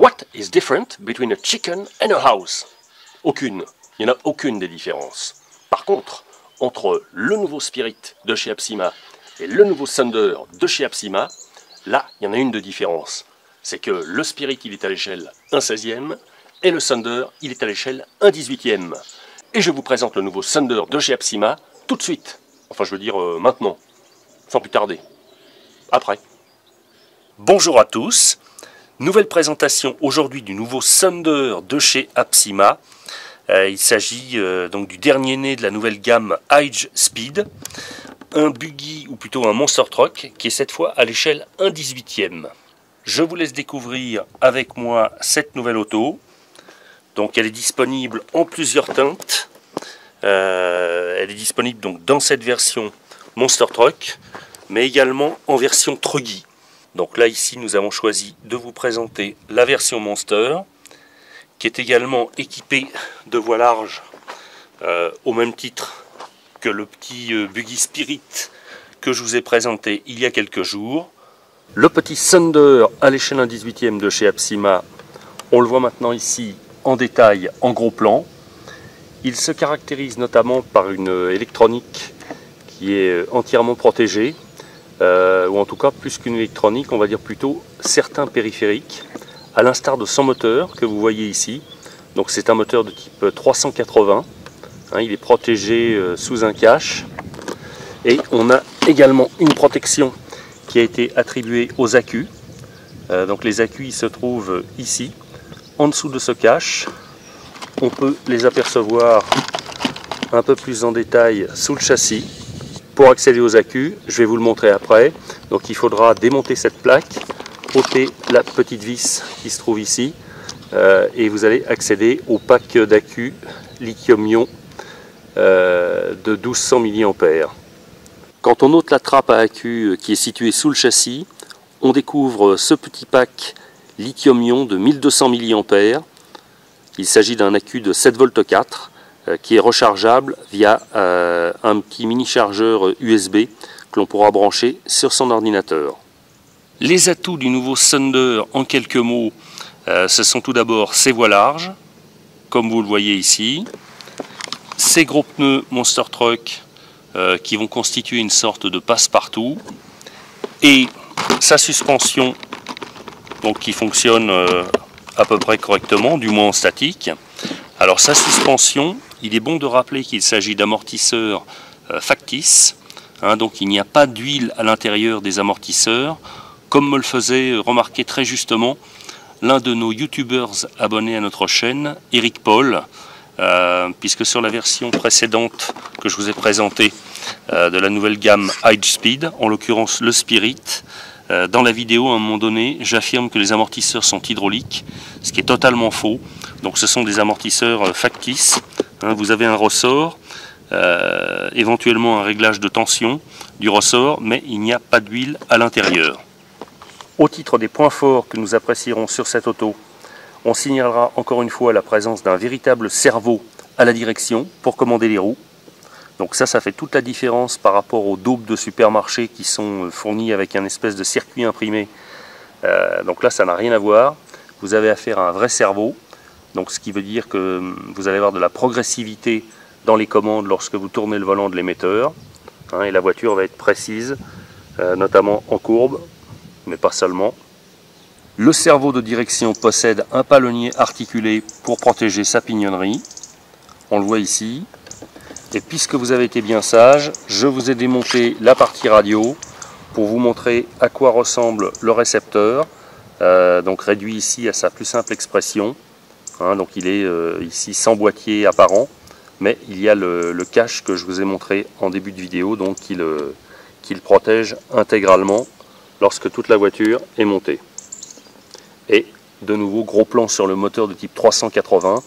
What is different between a chicken and a house? Aucune. Il n'y en a aucune des différences. Par contre, entre le nouveau Spirit de chez Apsima et le nouveau Thunder de chez Apsima, là, il y en a une de différence. C'est que le Spirit, il est à l'échelle 1/16e et le Thunder, il est à l'échelle 1/18e. Et je vous présente le nouveau Thunder de chez Apsima tout de suite. Enfin, je veux dire maintenant, sans plus tarder. Après. Bonjour à tous. Nouvelle présentation aujourd'hui du nouveau Thunder de chez Apsima. Il s'agit donc du dernier né de la nouvelle gamme Edge Speed. Un buggy, ou plutôt un monster truck, qui est cette fois à l'échelle 1/18e. Je vous laisse découvrir avec moi cette nouvelle auto. Donc elle est disponible en plusieurs teintes. Elle est disponible donc dans cette version monster truck, mais également en version truggy. Donc là ici nous avons choisi de vous présenter la version monster, qui est également équipée de voies larges au même titre que le petit buggy Spirit que je vous ai présenté il y a quelques jours. Le petit Thunder à l'échelle 1/18e de chez Apsima, on le voit maintenant ici en détail, en gros plan. Il se caractérise notamment par une électronique qui est entièrement protégée, ou en tout cas plus qu'une électronique, on va dire plutôt certains périphériques, à l'instar de son moteur que vous voyez ici. Donc c'est un moteur de type 380, il est protégé sous un cache, et on a également une protection qui a été attribuée aux accus. Donc les accus ils se trouvent ici, en dessous de ce cache. On peut les apercevoir un peu plus en détail sous le châssis. Pour accéder aux accus, je vais vous le montrer après. Donc il faudra démonter cette plaque, ôter la petite vis qui se trouve ici, et vous allez accéder au pack d'accus lithium-ion de 1200 mAh. Quand on ôte la trappe à accus qui est située sous le châssis, on découvre ce petit pack lithium-ion de 1200 mAh. Il s'agit d'un accu de 7,4 V qui est rechargeable via un petit mini chargeur USB que l'on pourra brancher sur son ordinateur. Les atouts du nouveau Thunder en quelques mots, ce sont tout d'abord ses voies larges, comme vous le voyez ici, ces gros pneus Monster Truck qui vont constituer une sorte de passe-partout, et sa suspension donc, qui fonctionne à peu près correctement, du moins en statique. Alors sa suspension, il est bon de rappeler qu'il s'agit d'amortisseurs factices, donc il n'y a pas d'huile à l'intérieur des amortisseurs, comme me le faisait remarquer très justement l'un de nos youtubeurs abonnés à notre chaîne, Eric Paul, puisque sur la version précédente que je vous ai présentée de la nouvelle gamme Edge Speed, en l'occurrence le Spirit, dans la vidéo, à un moment donné, j'affirme que les amortisseurs sont hydrauliques, ce qui est totalement faux. Donc ce sont des amortisseurs factices. Vous avez un ressort, éventuellement un réglage de tension du ressort, mais il n'y a pas d'huile à l'intérieur. Au titre des points forts que nous apprécierons sur cette auto, on signalera encore une fois la présence d'un véritable cerveau à la direction pour commander les roues. Donc ça fait toute la différence par rapport aux daubes de supermarché qui sont fournies avec un espèce de circuit imprimé. Donc là, ça n'a rien à voir. Vous avez affaire à un vrai cerveau. Donc ce qui veut dire que vous allez avoir de la progressivité dans les commandes lorsque vous tournez le volant de l'émetteur. Et la voiture va être précise, notamment en courbe, mais pas seulement. Le cerveau de direction possède un palonnier articulé pour protéger sa pignonnerie. On le voit ici. Et puisque vous avez été bien sage, je vous ai démonté la partie radio pour vous montrer à quoi ressemble le récepteur, donc réduit ici à sa plus simple expression. Donc il est ici sans boîtier apparent, mais il y a le cache que je vous ai montré en début de vidéo, donc qui le protège intégralement lorsque toute la voiture est montée. Et de nouveau gros plan sur le moteur de type 380,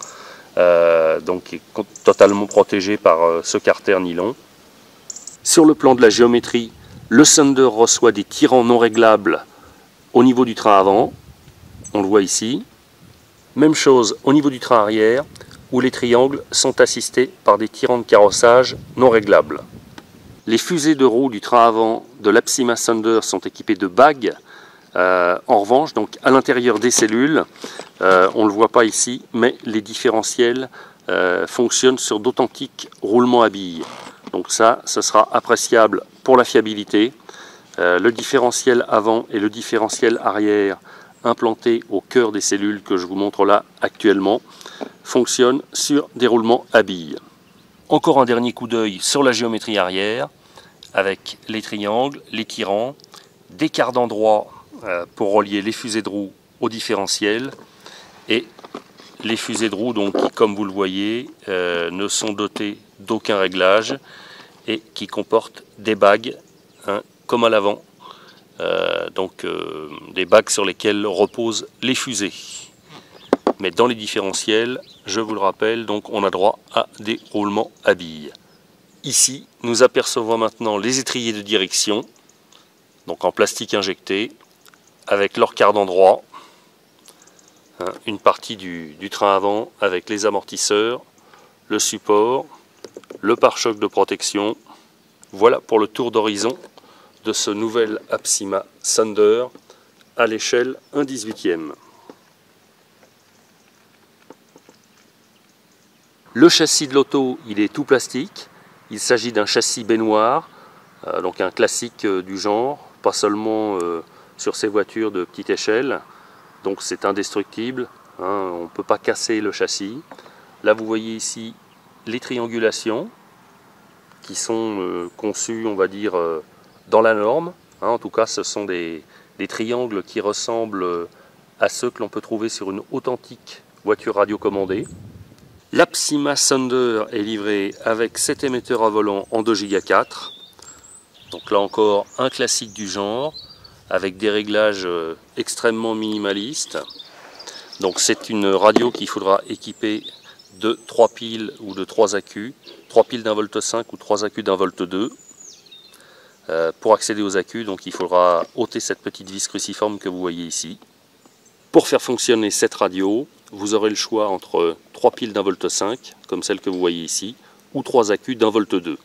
donc qui est totalement protégé par ce carter nylon. Sur le plan de la géométrie, le Thunder reçoit des tirants non réglables au niveau du train avant, on le voit ici. Même chose au niveau du train arrière, où les triangles sont assistés par des tirants de carrossage non réglables. Les fusées de roues du train avant de l'Apsima Thunder sont équipées de bagues En revanche, donc à l'intérieur des cellules, on ne le voit pas ici, mais les différentiels fonctionnent sur d'authentiques roulements à billes. Donc ça, ce sera appréciable pour la fiabilité. Le différentiel avant et le différentiel arrière implantés au cœur des cellules que je vous montre là actuellement fonctionnent sur des roulements à billes. Encore un dernier coup d'œil sur la géométrie arrière avec les triangles, les tirants, des quarts d'endroit pour relier les fusées de roues au différentiel et les fusées de roues donc, qui, comme vous le voyez, ne sont dotées d'aucun réglage et qui comportent des bagues comme à l'avant, des bagues sur lesquelles reposent les fusées. Mais dans les différentiels, je vous le rappelle, donc on a droit à des roulements à billes. Ici, nous apercevons maintenant les étriers de direction, donc en plastique injecté, avec leur quart d'endroit, une partie du train avant avec les amortisseurs, le support, le pare-choc de protection. Voilà pour le tour d'horizon de ce nouvel APSIMA Thunder à l'échelle 1/18e. Le châssis de l'auto, il est tout plastique. Il s'agit d'un châssis baignoire, donc un classique du genre, pas seulement sur ces voitures de petite échelle. Donc c'est indestructible, on ne peut pas casser le châssis. Là vous voyez ici les triangulations qui sont conçues, on va dire, dans la norme. En tout cas ce sont des triangles qui ressemblent à ceux que l'on peut trouver sur une authentique voiture radiocommandée. L'APSIMA Thunder est livré avec 7 émetteurs à volant en 2 Go 4. Donc là encore un classique du genre, avec des réglages extrêmement minimalistes. Donc c'est une radio qu'il faudra équiper de 3 piles ou de 3 accus, 3 piles d'un volt 5 ou 3 accus d'un volt 2. Pour accéder aux accus, donc il faudra ôter cette petite vis cruciforme que vous voyez ici. Pour faire fonctionner cette radio, vous aurez le choix entre 3 piles d'un volt 5, comme celle que vous voyez ici, ou 3 accus d'un volt 2.